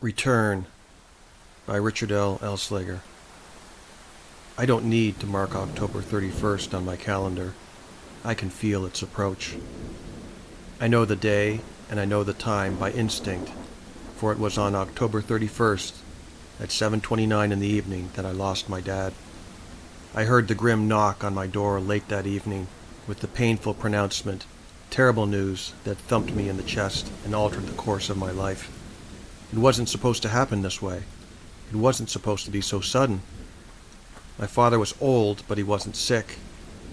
Return by Richard L. Elsliger. I don't need to mark October 31st on my calendar. I can feel its approach. I know the day and I know the time by instinct, for it was on October 31st at 7:29 in the evening that I lost my dad. I heard the grim knock on my door late that evening with the painful pronouncement, terrible news that thumped me in the chest and altered the course of my life. It wasn't supposed to happen this way. It wasn't supposed to be so sudden. My father was old, but he wasn't sick.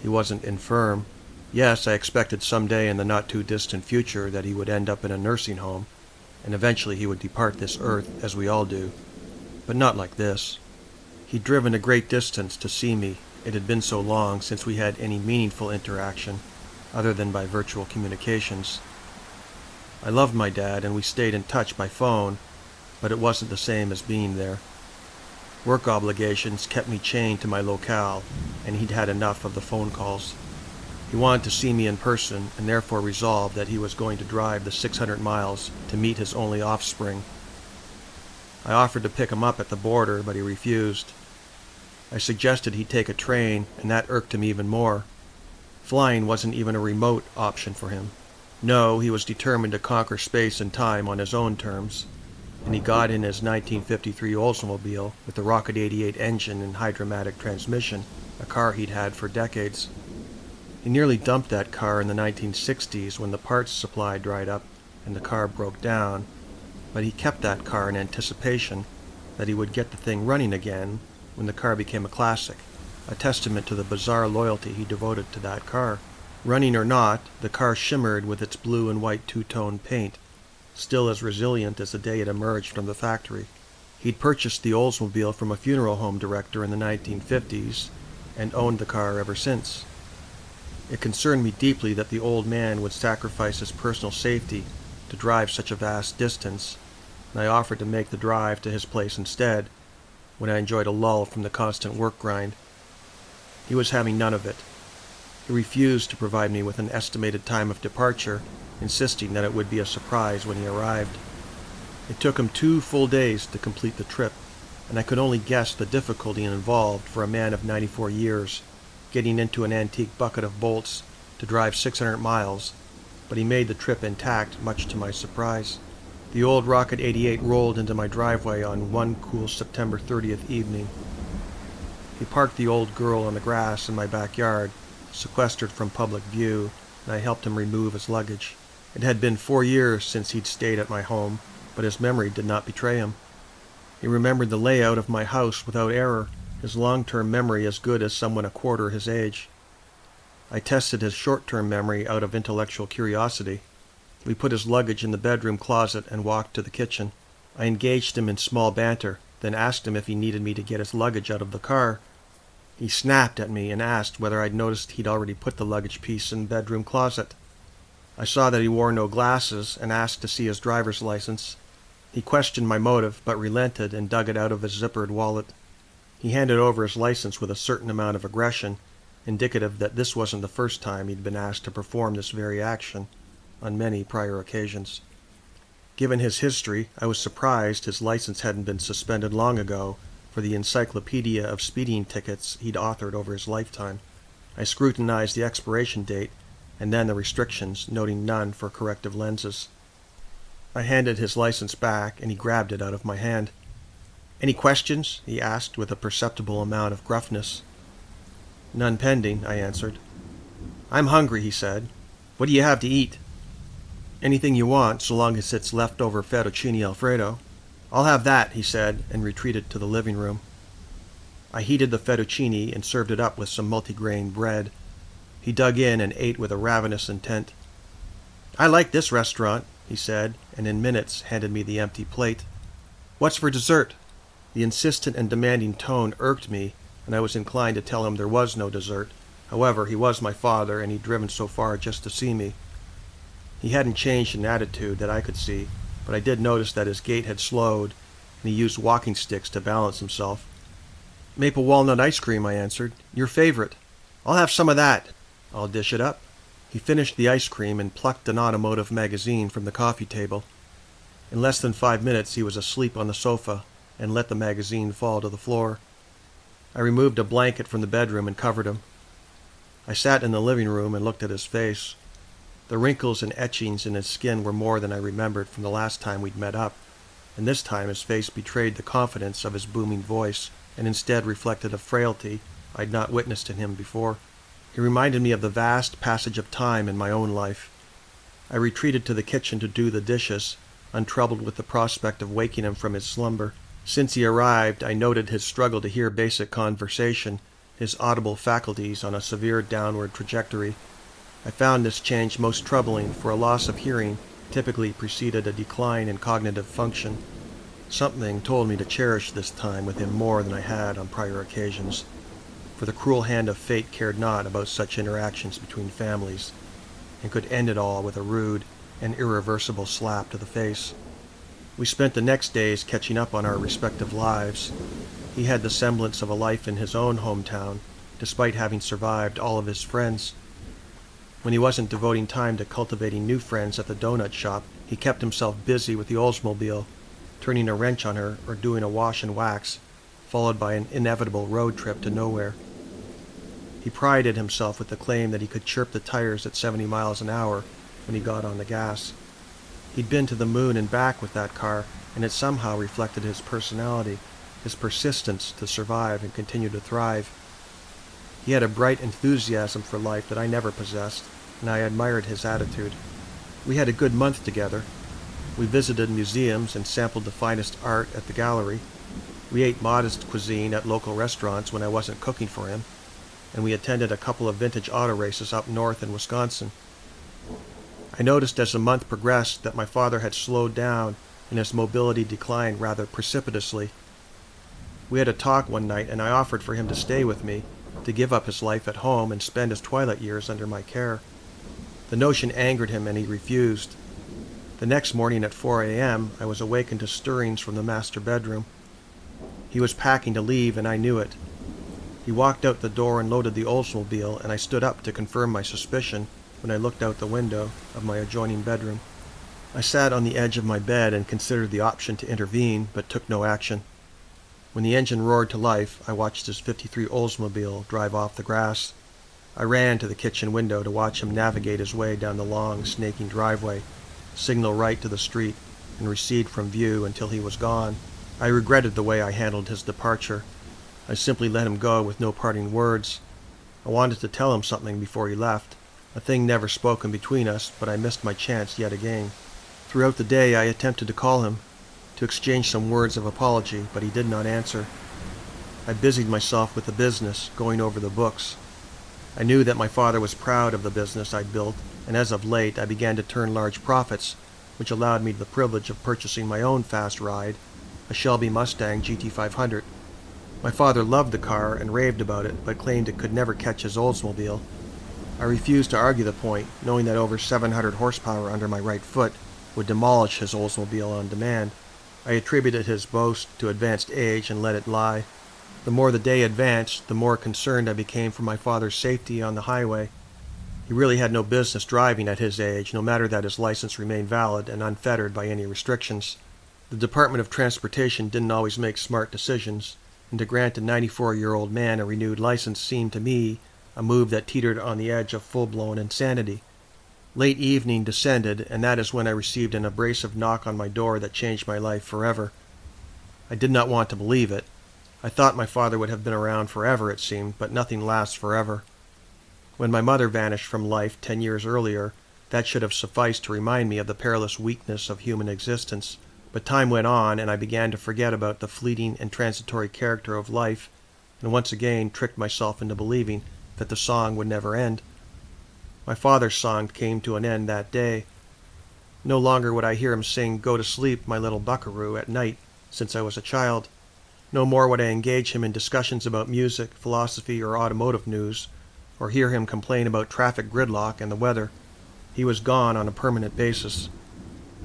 He wasn't infirm. Yes, I expected someday in the not-too-distant future that he would end up in a nursing home, and eventually he would depart this earth, as we all do. But not like this. He'd driven a great distance to see me. It had been so long since we had any meaningful interaction, other than by virtual communications. I loved my dad, and we stayed in touch by phone, but it wasn't the same as being there. Work obligations kept me chained to my locale, and he'd had enough of the phone calls. He wanted to see me in person, and therefore resolved that he was going to drive the 600 miles to meet his only offspring. I offered to pick him up at the border, but he refused. I suggested he take a train, and that irked him even more. Flying wasn't even a remote option for him. No, he was determined to conquer space and time on his own terms, and he got in his 1953 Oldsmobile with the Rocket 88 engine and hydromatic transmission, a car he'd had for decades. He nearly dumped that car in the 1960s when the parts supply dried up and the car broke down, but he kept that car in anticipation that he would get the thing running again when the car became a classic, a testament to the bizarre loyalty he devoted to that car. Running or not, the car shimmered with its blue and white two-tone paint, still as resilient as the day it emerged from the factory. He'd purchased the Oldsmobile from a funeral home director in the 1950s and owned the car ever since. It concerned me deeply that the old man would sacrifice his personal safety to drive such a vast distance, and I offered to make the drive to his place instead, when I enjoyed a lull from the constant work grind. He was having none of it. He refused to provide me with an estimated time of departure, insisting that it would be a surprise when he arrived. It took him 2 full days to complete the trip, and I could only guess the difficulty involved for a man of 94 years, getting into an antique bucket of bolts to drive 600 miles, but he made the trip intact, much to my surprise. The old Rocket 88 rolled into my driveway on one cool September 30th evening. He parked the old girl on the grass in my backyard, sequestered from public view, and I helped him remove his luggage. It had been 4 years since he'd stayed at my home, but his memory did not betray him. He remembered the layout of my house without error, his long-term memory as good as someone a quarter his age. I tested his short-term memory out of intellectual curiosity. We put his luggage in the bedroom closet and walked to the kitchen. I engaged him in small banter, then asked him if he needed me to get his luggage out of the car. He snapped at me and asked whether I'd noticed he'd already put the luggage piece in the bedroom closet. I saw that he wore no glasses and asked to see his driver's license. He questioned my motive, but relented and dug it out of his zippered wallet. He handed over his license with a certain amount of aggression, indicative that this wasn't the first time he'd been asked to perform this very action, on many prior occasions. Given his history, I was surprised his license hadn't been suspended long ago for the encyclopedia of speeding tickets he'd authored over his lifetime. I scrutinized the expiration date and then the restrictions, noting none for corrective lenses. I handed his license back, and he grabbed it out of my hand. "Any questions?" he asked with a perceptible amount of gruffness. "None pending," I answered. "I'm hungry," he said. "What do you have to eat?" "Anything you want, so long as it's leftover fettuccine Alfredo." "I'll have that," he said, and retreated to the living room. I heated the fettuccine and served it up with some multigrain bread. He dug in and ate with a ravenous intent. "I like this restaurant," he said, and in minutes handed me the empty plate. "What's for dessert?" The insistent and demanding tone irked me, and I was inclined to tell him there was no dessert. However, he was my father, and he'd driven so far just to see me. He hadn't changed in attitude that I could see, but I did notice that his gait had slowed, and he used walking sticks to balance himself. "Maple walnut ice cream," I answered. "Your favorite." "I'll have some of that." "I'll dish it up." He finished the ice cream and plucked an automotive magazine from the coffee table. In less than 5 minutes he was asleep on the sofa and let the magazine fall to the floor. I removed a blanket from the bedroom and covered him. I sat in the living room and looked at his face. The wrinkles and etchings in his skin were more than I remembered from the last time we'd met up, and this time his face betrayed the confidence of his booming voice and instead reflected a frailty I'd not witnessed in him before. He reminded me of the vast passage of time in my own life. I retreated to the kitchen to do the dishes, untroubled with the prospect of waking him from his slumber. Since he arrived, I noted his struggle to hear basic conversation, his audible faculties on a severe downward trajectory. I found this change most troubling, for a loss of hearing typically preceded a decline in cognitive function. Something told me to cherish this time with him more than I had on prior occasions, for the cruel hand of fate cared not about such interactions between families, and could end it all with a rude and irreversible slap to the face. We spent the next days catching up on our respective lives. He had the semblance of a life in his own hometown, despite having survived all of his friends. When he wasn't devoting time to cultivating new friends at the donut shop, he kept himself busy with the Oldsmobile, turning a wrench on her or doing a wash and wax, followed by an inevitable road trip to nowhere. He prided himself with the claim that he could chirp the tires at 70 miles an hour when he got on the gas. He'd been to the moon and back with that car, and it somehow reflected his personality, his persistence to survive and continue to thrive. He had a bright enthusiasm for life that I never possessed, and I admired his attitude. We had a good month together. We visited museums and sampled the finest art at the gallery. We ate modest cuisine at local restaurants when I wasn't cooking for him, and we attended a couple of vintage auto races up north in Wisconsin. I noticed as the month progressed that my father had slowed down and his mobility declined rather precipitously. We had a talk one night, and I offered for him to stay with me, to give up his life at home and spend his twilight years under my care. The notion angered him, and he refused. The next morning at 4 a.m., I was awakened to stirrings from the master bedroom. He was packing to leave, and I knew it. He walked out the door and loaded the Oldsmobile, and I stood up to confirm my suspicion when I looked out the window of my adjoining bedroom. I sat on the edge of my bed and considered the option to intervene, but took no action. When the engine roared to life, I watched his '53 Oldsmobile drive off the grass. I ran to the kitchen window to watch him navigate his way down the long, snaking driveway, signal right to the street, and recede from view until he was gone. I regretted the way I handled his departure. I simply let him go with no parting words. I wanted to tell him something before he left, a thing never spoken between us, but I missed my chance yet again. Throughout the day I attempted to call him, to exchange some words of apology, but he did not answer. I busied myself with the business, going over the books. I knew that my father was proud of the business I'd built, and as of late I began to turn large profits, which allowed me the privilege of purchasing my own fast ride, a Shelby Mustang GT500. My father loved the car and raved about it, but claimed it could never catch his Oldsmobile. I refused to argue the point, knowing that over 700 horsepower under my right foot would demolish his Oldsmobile on demand. I attributed his boast to advanced age and let it lie. The more the day advanced, the more concerned I became for my father's safety on the highway. He really had no business driving at his age, no matter that his license remained valid and unfettered by any restrictions. The Department of Transportation didn't always make smart decisions, and to grant a 94-year-old man a renewed license seemed to me a move that teetered on the edge of full-blown insanity. Late evening descended, and that is when I received an abrasive knock on my door that changed my life forever. I did not want to believe it. I thought my father would have been around forever, it seemed, but nothing lasts forever. When my mother vanished from life 10 years earlier, that should have sufficed to remind me of the perilous weakness of human existence. But time went on, and I began to forget about the fleeting and transitory character of life, and once again tricked myself into believing that the song would never end. My father's song came to an end that day. No longer would I hear him sing "Go to Sleep, My Little Buckaroo" at night, since I was a child. No more would I engage him in discussions about music, philosophy, or automotive news, or hear him complain about traffic gridlock and the weather. He was gone on a permanent basis.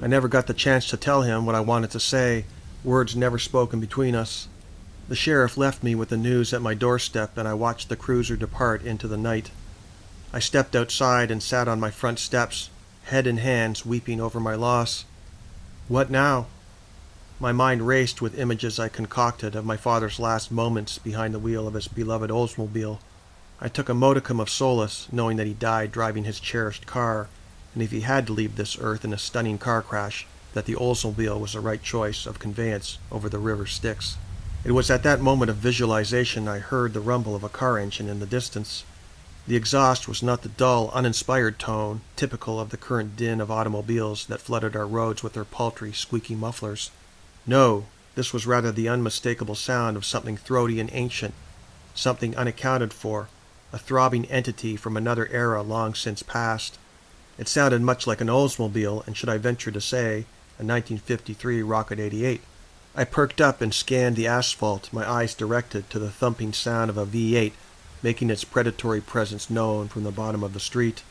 I never got the chance to tell him what I wanted to say, words never spoken between us. The sheriff left me with the news at my doorstep, and I watched the cruiser depart into the night. I stepped outside and sat on my front steps, head in hands, weeping over my loss. What now? My mind raced with images I concocted of my father's last moments behind the wheel of his beloved Oldsmobile. I took a modicum of solace knowing that he died driving his cherished car, and if he had to leave this earth in a stunning car crash, that the Oldsmobile was the right choice of conveyance over the river Styx. It was at that moment of visualization I heard the rumble of a car engine in the distance. The exhaust was not the dull, uninspired tone typical of the current din of automobiles that flooded our roads with their paltry, squeaky mufflers. No, this was rather the unmistakable sound of something throaty and ancient, something unaccounted for, a throbbing entity from another era long since past. It sounded much like an Oldsmobile, and should I venture to say, a 1953 Rocket 88. I perked up and scanned the asphalt, my eyes directed to the thumping sound of a V8, making its predatory presence known from the bottom of the street.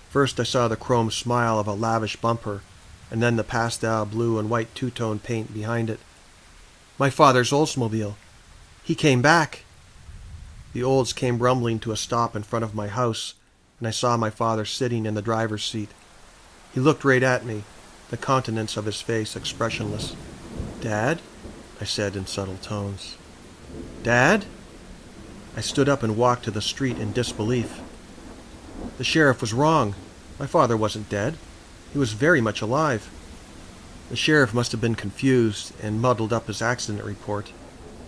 First I saw the chrome smile of a lavish bumper, and then the pastel blue and white two-tone paint behind it. My father's Oldsmobile. He came back. The Olds came rumbling to a stop in front of my house, and I saw my father sitting in the driver's seat. He looked right at me, the countenance of his face expressionless. "Dad?" I said in subtle tones. "Dad?" I stood up and walked to the street in disbelief. The sheriff was wrong. My father wasn't dead. He was very much alive. The sheriff must have been confused and muddled up his accident report.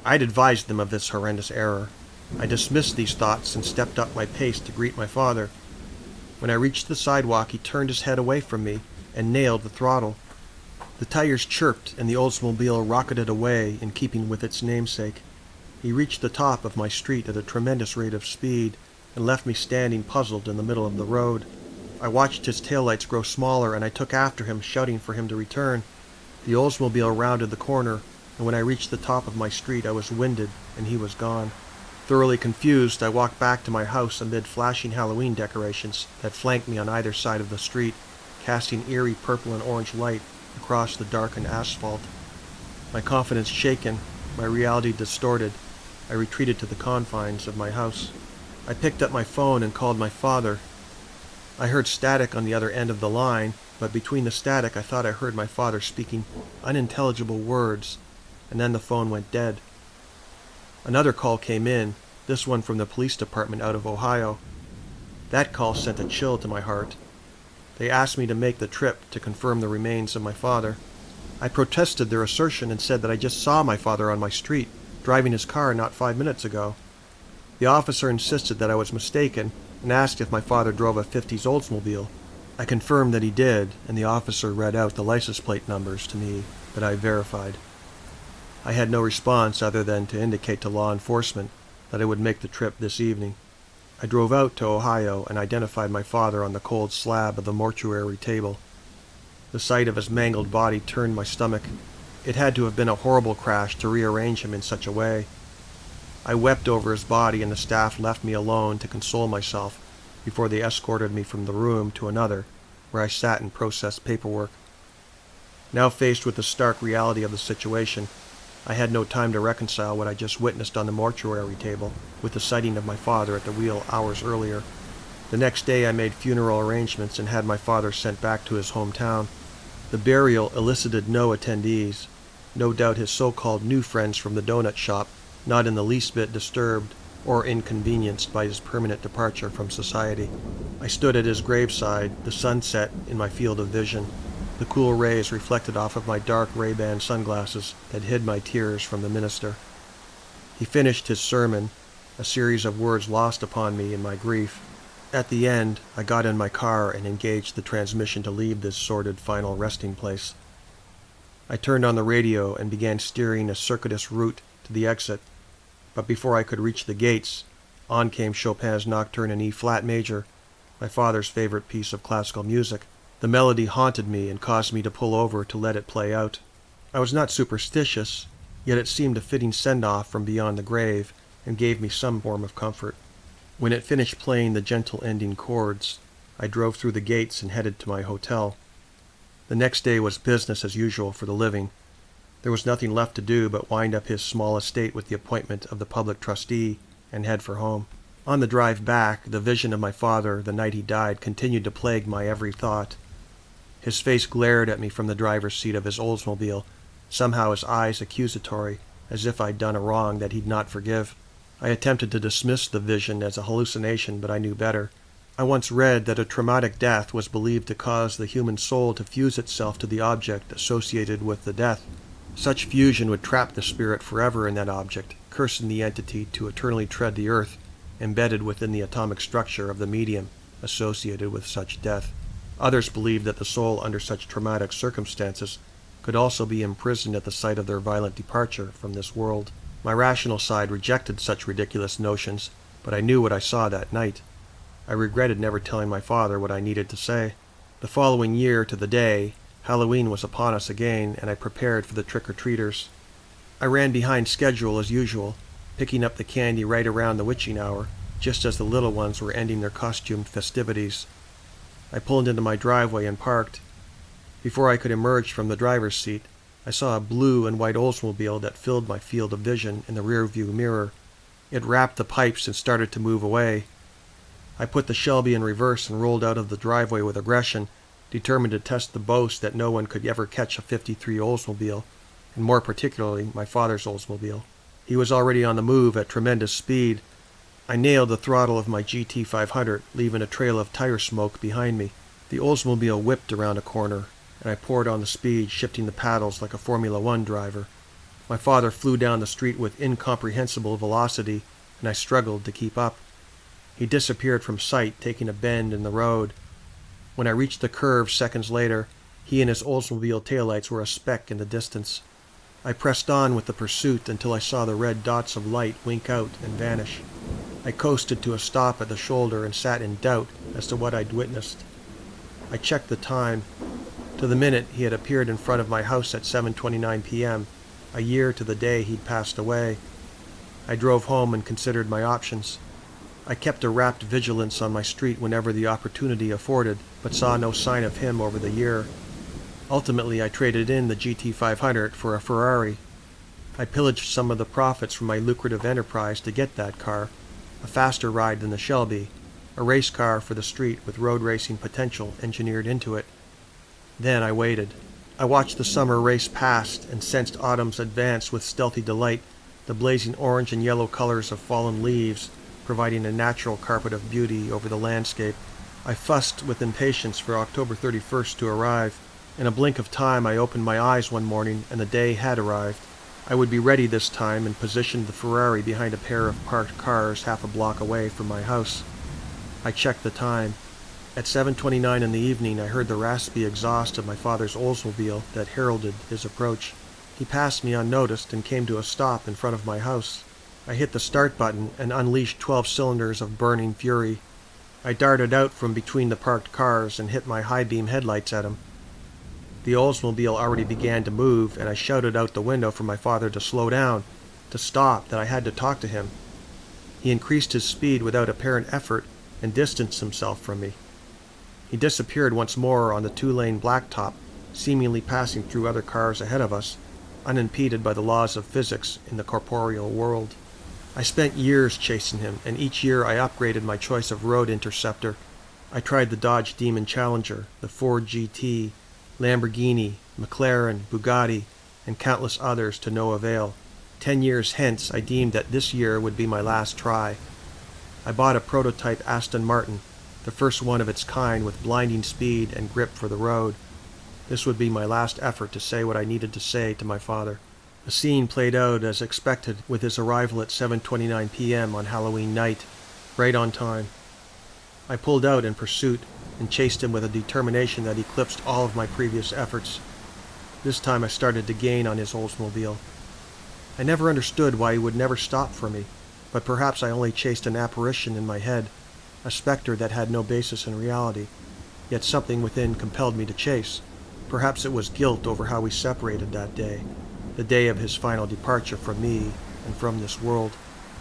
I'd advised him of this horrendous error. I dismissed these thoughts and stepped up my pace to greet my father. When I reached the sidewalk, he turned his head away from me and nailed the throttle. The tires chirped and the Oldsmobile rocketed away in keeping with its namesake. He reached the top of my street at a tremendous rate of speed and left me standing puzzled in the middle of the road. I watched his taillights grow smaller, and I took after him, shouting for him to return. The Oldsmobile rounded the corner, and when I reached the top of my street I was winded, and he was gone. Thoroughly confused, I walked back to my house amid flashing Halloween decorations that flanked me on either side of the street, casting eerie purple and orange light across the darkened asphalt. My confidence shaken, my reality distorted, I retreated to the confines of my house. I picked up my phone and called my father. I heard static on the other end of the line, but between the static I thought I heard my father speaking unintelligible words, and then the phone went dead. Another call came in, this one from the police department out of Ohio. That call sent a chill to my heart. They asked me to make the trip to confirm the remains of my father. I protested their assertion and said that I just saw my father on my street, driving his car not 5 minutes ago. The officer insisted that I was mistaken and asked if my father drove a 50s Oldsmobile. I confirmed that he did, and the officer read out the license plate numbers to me that I verified. I had no response other than to indicate to law enforcement that I would make the trip this evening. I drove out to Ohio and identified my father on the cold slab of the mortuary table. The sight of his mangled body turned my stomach. It had to have been a horrible crash to rearrange him in such a way. I wept over his body, and the staff left me alone to console myself before they escorted me from the room to another, where I sat and processed paperwork. Now faced with the stark reality of the situation, I had no time to reconcile what I just witnessed on the mortuary table with the sighting of my father at the wheel hours earlier. The next day I made funeral arrangements and had my father sent back to his hometown. The burial elicited no attendees, no doubt his so-called new friends from the donut shop, not in the least bit disturbed or inconvenienced by his permanent departure from society. I stood at his graveside, the sunset in my field of vision, the cool rays reflected off of my dark Ray-Ban sunglasses that hid my tears from the minister. He finished his sermon, a series of words lost upon me in my grief. At the end, I got in my car and engaged the transmission to leave this sordid final resting place. I turned on the radio and began steering a circuitous route to the exit, but before I could reach the gates, on came Chopin's Nocturne in E-flat major, my father's favorite piece of classical music. The melody haunted me and caused me to pull over to let it play out. I was not superstitious, yet it seemed a fitting send-off from beyond the grave and gave me some form of comfort. When it finished playing the gentle ending chords, I drove through the gates and headed to my hotel. The next day was business as usual for the living. There was nothing left to do but wind up his small estate with the appointment of the public trustee and head for home. On the drive back, the vision of my father the night he died continued to plague my every thought. His face glared at me from the driver's seat of his Oldsmobile, somehow his eyes accusatory, as if I'd done a wrong that he'd not forgive. I attempted to dismiss the vision as a hallucination, but I knew better. I once read that a traumatic death was believed to cause the human soul to fuse itself to the object associated with the death. Such fusion would trap the spirit forever in that object, cursing the entity to eternally tread the earth, embedded within the atomic structure of the medium associated with such death. Others believed that the soul under such traumatic circumstances could also be imprisoned at the site of their violent departure from this world. My rational side rejected such ridiculous notions, but I knew what I saw that night. I regretted never telling my father what I needed to say. The following year to the day, Halloween was upon us again, and I prepared for the trick-or-treaters. I ran behind schedule as usual, picking up the candy right around the witching hour, just as the little ones were ending their costumed festivities. I pulled into my driveway and parked. Before I could emerge from the driver's seat, I saw a blue and white Oldsmobile that filled my field of vision in the rearview mirror. It wrapped the pipes and started to move away. I put the Shelby in reverse and rolled out of the driveway with aggression, determined to test the boast that no one could ever catch a '53 Oldsmobile, and more particularly my father's Oldsmobile. He was already on the move at tremendous speed. I nailed the throttle of my GT500, leaving a trail of tire smoke behind me. The Oldsmobile whipped around a corner, and I poured on the speed, shifting the paddles like a Formula One driver. My father flew down the street with incomprehensible velocity, and I struggled to keep up. He disappeared from sight, taking a bend in the road. When I reached the curve seconds later, he and his Oldsmobile taillights were a speck in the distance. I pressed on with the pursuit until I saw the red dots of light wink out and vanish. I coasted to a stop at the shoulder and sat in doubt as to what I'd witnessed. I checked the time. To the minute he had appeared in front of my house at 7:29 p.m., a year to the day he'd passed away. I drove home and considered my options. I kept a rapt vigilance on my street whenever the opportunity afforded, but saw no sign of him over the year. Ultimately, I traded in the GT500 for a Ferrari. I pillaged some of the profits from my lucrative enterprise to get that car, a faster ride than the Shelby, a race car for the street with road racing potential engineered into it. Then I waited. I watched the summer race past and sensed autumn's advance with stealthy delight, the blazing orange and yellow colors of fallen leaves providing a natural carpet of beauty over the landscape. I fussed with impatience for October 31st to arrive. In a blink of time, I opened my eyes one morning, and the day had arrived. I would be ready this time and positioned the Ferrari behind a pair of parked cars half a block away from my house. I checked the time. At 7:29 in the evening, I heard the raspy exhaust of my father's Oldsmobile that heralded his approach. He passed me unnoticed and came to a stop in front of my house. I hit the start button and unleashed 12 cylinders of burning fury. I darted out from between the parked cars and hit my high-beam headlights at him. The Oldsmobile already began to move, and I shouted out the window for my father to slow down, to stop, that I had to talk to him. He increased his speed without apparent effort and distanced himself from me. He disappeared once more on the two-lane blacktop, seemingly passing through other cars ahead of us, unimpeded by the laws of physics in the corporeal world. I spent years chasing him, and each year I upgraded my choice of road interceptor. I tried the Dodge Demon Challenger, the Ford GT, Lamborghini, McLaren, Bugatti, and countless others to no avail. 10 years hence, I deemed that this year would be my last try. I bought a prototype Aston Martin, the first one of its kind with blinding speed and grip for the road. This would be my last effort to say what I needed to say to my father. The scene played out as expected with his arrival at 7:29 p.m. on Halloween night, right on time. I pulled out in pursuit and chased him with a determination that eclipsed all of my previous efforts. This time I started to gain on his Oldsmobile. I never understood why he would never stop for me, but perhaps I only chased an apparition in my head, a specter that had no basis in reality, yet something within compelled me to chase. Perhaps it was guilt over how we separated that day, the day of his final departure from me and from this world.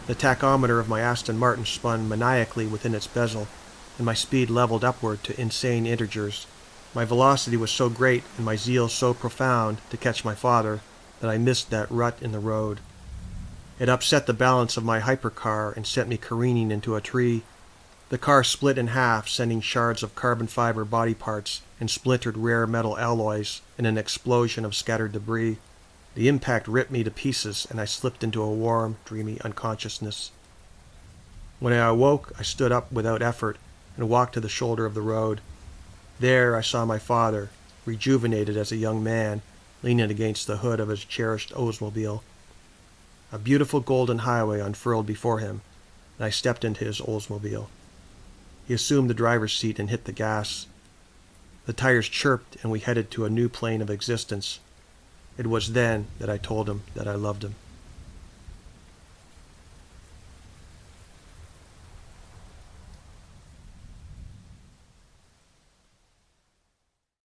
The tachometer of my Aston Martin spun maniacally within its bezel, and my speed leveled upward to insane integers. My velocity was so great and my zeal so profound to catch my father that I missed that rut in the road. It upset the balance of my hypercar and sent me careening into a tree. The car split in half, sending shards of carbon fiber body parts and splintered rare metal alloys in an explosion of scattered debris. The impact ripped me to pieces, and I slipped into a warm, dreamy unconsciousness. When I awoke, I stood up without effort and walked to the shoulder of the road. There I saw my father, rejuvenated as a young man, leaning against the hood of his cherished Oldsmobile. A beautiful golden highway unfurled before him, and I stepped into his Oldsmobile. He assumed the driver's seat and hit the gas. The tires chirped, and we headed to a new plane of existence. It was then that I told him that I loved him.